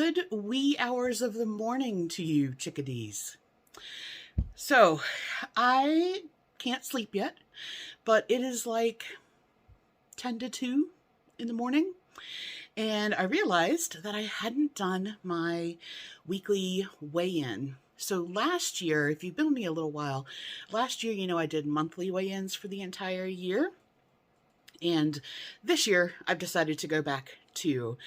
Good wee hours of the morning to you, chickadees. So, I can't sleep yet, but it is like 10 to 2 in the morning, and I realized that I hadn't done my weekly weigh-in. So last year, if you've been with me a little while, last year, I did monthly weigh-ins for the entire year. And this year, I've decided to go back to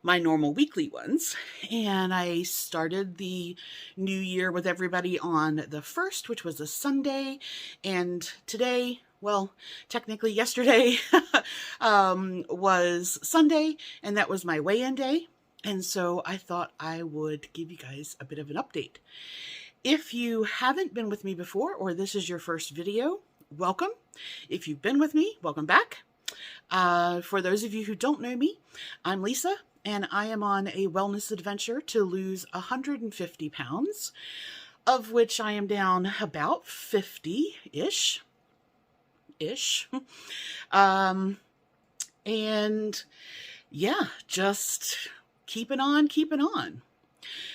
my normal weekly ones. And I started the new year with everybody on the 1st, which was a Sunday. And today, well, technically yesterday was Sunday, and that was my weigh-in day. And so I thought I would give you guys a bit of an update. If you haven't been with me before, or this is your first video, welcome. If you've been with me, welcome back. For those of you who don't know me, I'm Lisa, and I am on a wellness adventure to lose 150 pounds, of which I am down about 50-ish. And yeah, just keeping on.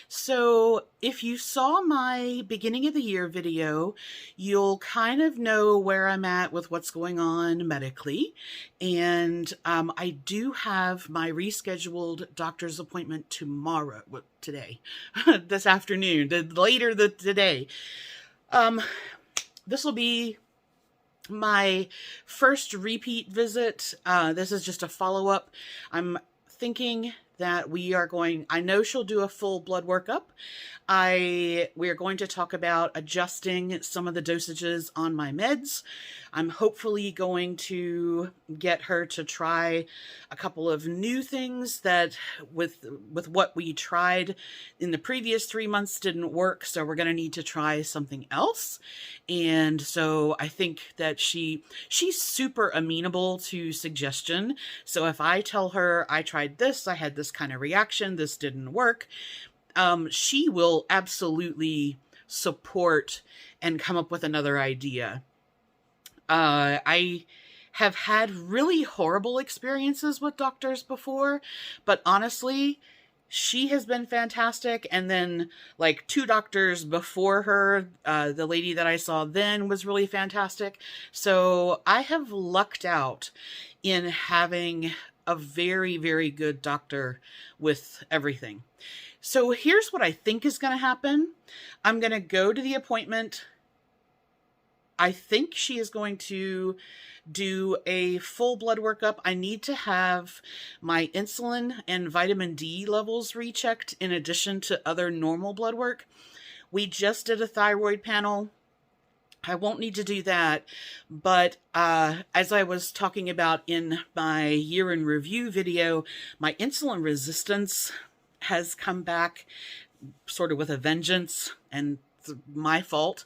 So if you saw my beginning of the year video, you'll kind of know where I'm at with what's going on medically. And I do have my rescheduled doctor's appointment tomorrow, today, this afternoon, today. This will be my first repeat visit. This is just a follow-up. I'm thinking that I know she'll do a full blood workup. We are going to talk about adjusting some of the dosages on my meds. I'm hopefully going to get her to try a couple of new things that with what we tried in the previous 3 months didn't work. So we're going to need to try something else. And so I think that she's super amenable to suggestion. So if I tell her I tried this, I had this kind of reaction, this didn't work, she will absolutely support and come up with another idea. I have had really horrible experiences with doctors before, but honestly, she has been fantastic. And then like 2 doctors before her, the lady that I saw then was really fantastic. So I have lucked out in having a very, very good doctor with everything. So here's what I think is going to happen. I'm going to go to the appointment. I think she is going to do a full blood workup. I need to have my insulin and vitamin D levels rechecked in addition to other normal blood work. We just did a thyroid panel. I won't need to do that, but as I was talking about in my year in review video, my insulin resistance has come back sort of with a vengeance, and it's my fault.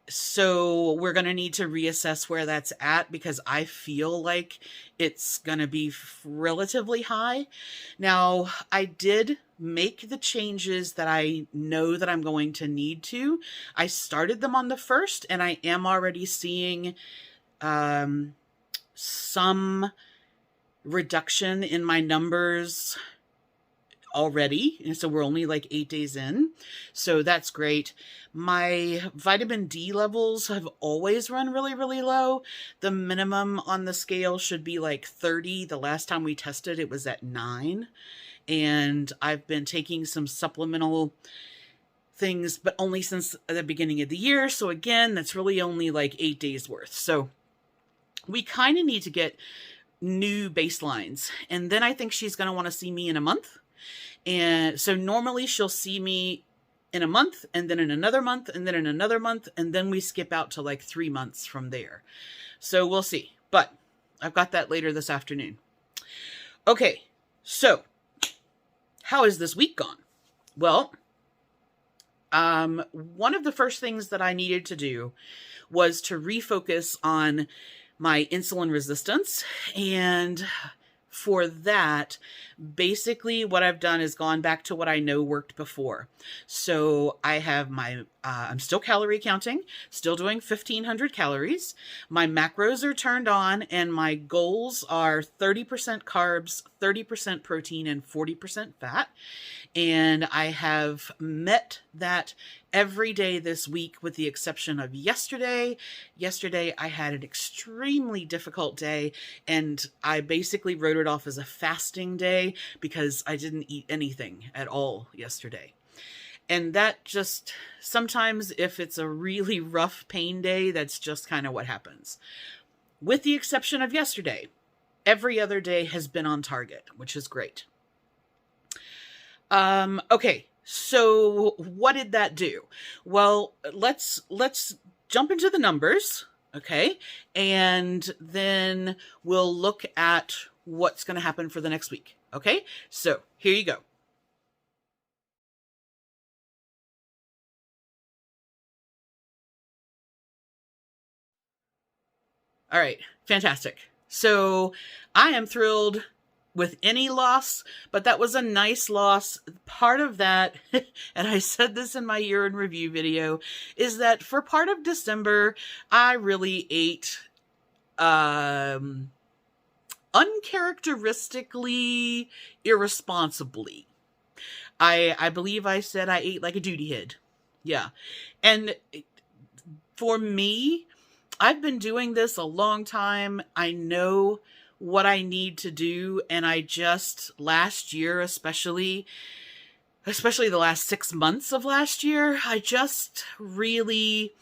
So we're going to need to reassess where that's at, because I feel like it's going to be relatively high. Now, I did make the changes that I know that I'm going to need to. I started them on the 1st, and I am already seeing some reduction in my numbers already. And so we're only like 8 days in. So that's great. My vitamin D levels have always run really, really low. The minimum on the scale should be like 30. The last time we tested, it was at 9. And I've been taking some supplemental things, but only since the beginning of the year. So again, that's really only like 8 days worth. So we kind of need to get new baselines. And then I think she's going to want to see me in a month. And so normally she'll see me in a month, and then in another month, and then in another month, and then we skip out to like 3 months from there. So we'll see. But I've got that later this afternoon. Okay, so how has this week gone? Well, one of the first things that I needed to do was to refocus on my insulin resistance, and for that, basically what I've done is gone back to what I know worked before. So I have I'm still calorie counting, still doing 1,500 calories. My macros are turned on, and my goals are 30% carbs, 30% protein, and 40% fat. And I have met that every day this week, with the exception of yesterday. Yesterday, I had an extremely difficult day, and I basically wrote it off as a fasting day because I didn't eat anything at all yesterday. And that just, sometimes if it's a really rough pain day, that's just kind of what happens. With the exception of yesterday, every other day has been on target, which is great. Okay, so what did that do? Well, let's jump into the numbers, okay? And then we'll look at what's going to happen for the next week, okay? So here you go. All right, fantastic. So I am thrilled with any loss, but that was a nice loss. Part of that, and I said this in my year in review video, is that for part of December, I really ate uncharacteristically irresponsibly. I believe I said I ate like a duty head. Yeah. And for me, I've been doing this a long time. I know what I need to do, and I just, last year especially the last 6 months of last year, I just really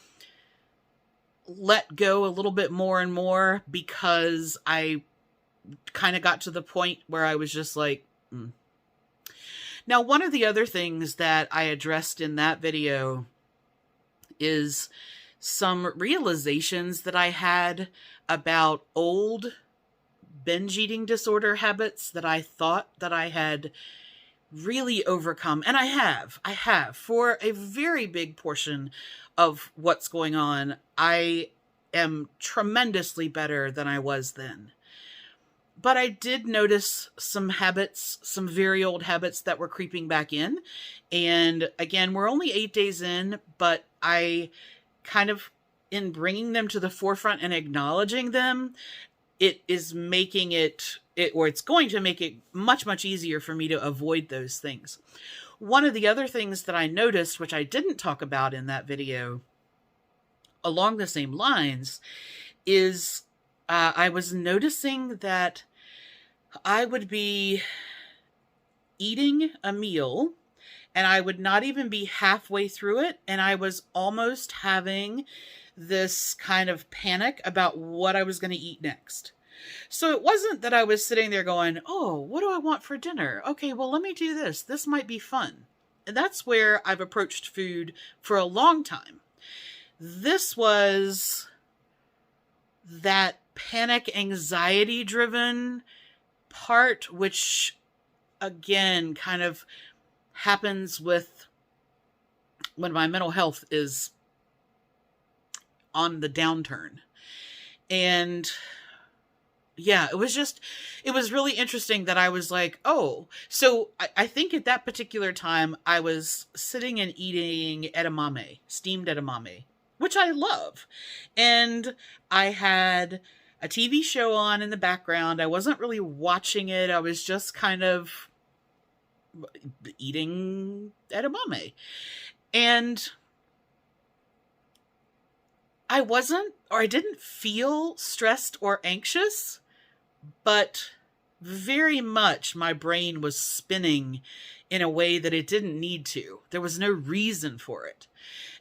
let go a little bit more and more, because I kind of got to the point where I was just like, Now, one of the other things that I addressed in that video is some realizations that I had about old binge eating disorder habits that I thought that I had really overcome. And I have for a very big portion of what's going on. I am tremendously better than I was then. But I did notice some habits, some very old habits that were creeping back in. And again, we're only 8 days in, but I kind of, in bringing them to the forefront and acknowledging them, it is making it's going to make it much, much easier for me to avoid those things. One of the other things that I noticed, which I didn't talk about in that video, along the same lines, is I was noticing that I would be eating a meal and I would not even be halfway through it, and I was almost having this kind of panic about what I was going to eat next. So it wasn't that I was sitting there going, oh, what do I want for dinner? Okay, well, let me do this. This might be fun. And that's where I've approached food for a long time. This was that panic, anxiety driven part, which again kind of happens with when my mental health is on the downturn. And yeah, it was really interesting that I was like, oh, so I think at that particular time I was sitting and eating edamame, steamed edamame, which I love. And I had a TV show on in the background. I wasn't really watching it. I was just kind of eating edamame. And I didn't feel stressed or anxious, but very much my brain was spinning in a way that it didn't need to. There was no reason for it.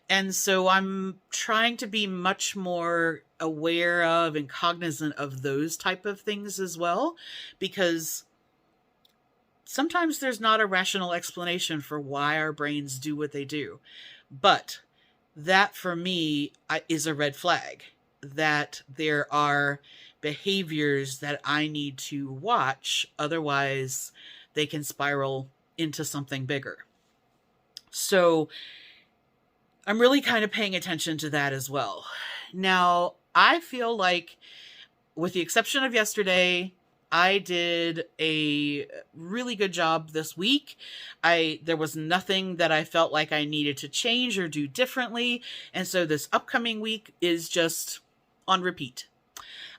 And so I'm trying to be much more aware of and cognizant of those type of things as well, because sometimes there's not a rational explanation for why our brains do what they do. But that for me is a red flag, that there are behaviors that I need to watch. Otherwise, they can spiral into something bigger. So I'm really kind of paying attention to that as well. Now, I feel like, with the exception of yesterday, I did a really good job this week. There was nothing that I felt like I needed to change or do differently. And so this upcoming week is just on repeat.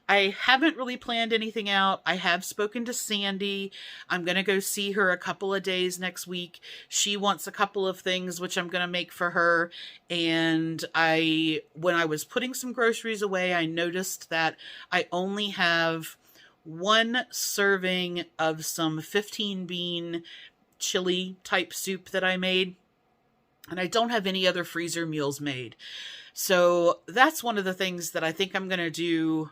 I haven't really planned anything out. I have spoken to Sandy. I'm going to go see her a couple of days next week. She wants a couple of things, which I'm going to make for her. And when I was putting some groceries away, I noticed that I only have one serving of some 15 bean chili type soup that I made. And I don't have any other freezer meals made. So that's one of the things that I think I'm going to do.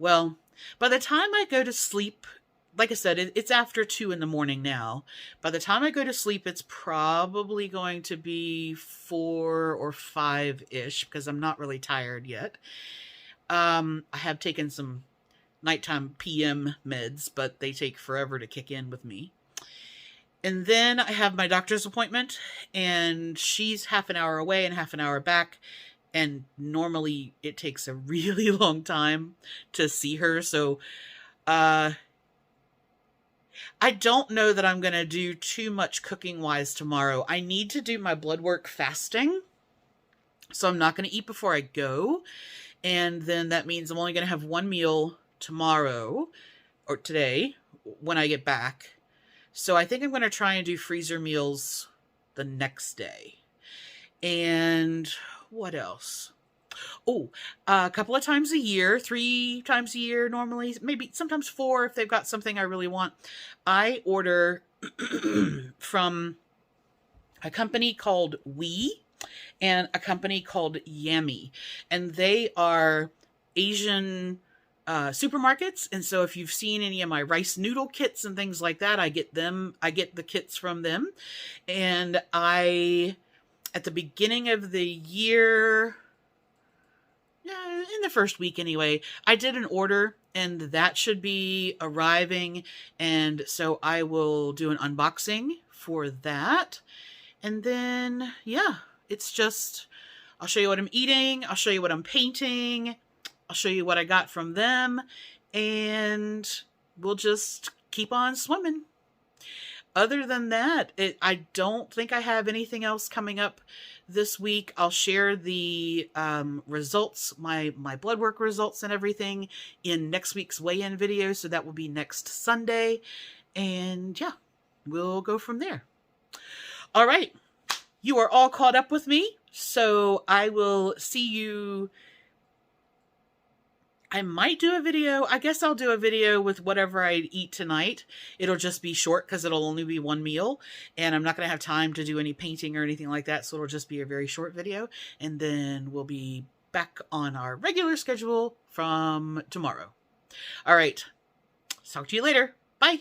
Well, by the time I go to sleep, like I said, it's after 2 in the morning now. By the time I go to sleep, it's probably going to be 4 or 5-ish because I'm not really tired yet. I have taken some nighttime PM meds, but they take forever to kick in with me. And then I have my doctor's appointment, and she's half an hour away and half an hour back. And normally it takes a really long time to see her. So, I don't know that I'm going to do too much cooking wise tomorrow. I need to do my blood work fasting. So I'm not going to eat before I go. And then that means I'm only going to have one meal tomorrow or today when I get back. So I think I'm going to try and do freezer meals the next day. And what else? Oh, a couple of times a year, 3 times a year normally, maybe sometimes 4 if they've got something I really want. I order from a company called We and a company called Yummy. And they are Asian supermarkets. And so if you've seen any of my rice noodle kits and things like that, I get the kits from them. And at the beginning of the year, in the first week anyway, I did an order and that should be arriving. And so I will do an unboxing for that. And then, yeah, it's just, I'll show you what I'm eating. I'll show you what I'm painting. I'll show you what I got from them. And we'll just keep on swimming. Other than that, I don't think I have anything else coming up this week. I'll share the results, my blood work results and everything in next week's weigh-in video. So that will be next Sunday. And yeah, we'll go from there. All right. You are all caught up with me. So I will see you. I might do a video. I guess I'll do a video with whatever I eat tonight. It'll just be short because it'll only be one meal. And I'm not going to have time to do any painting or anything like that. So it'll just be a very short video. And then we'll be back on our regular schedule from tomorrow. All right. Talk to you later. Bye.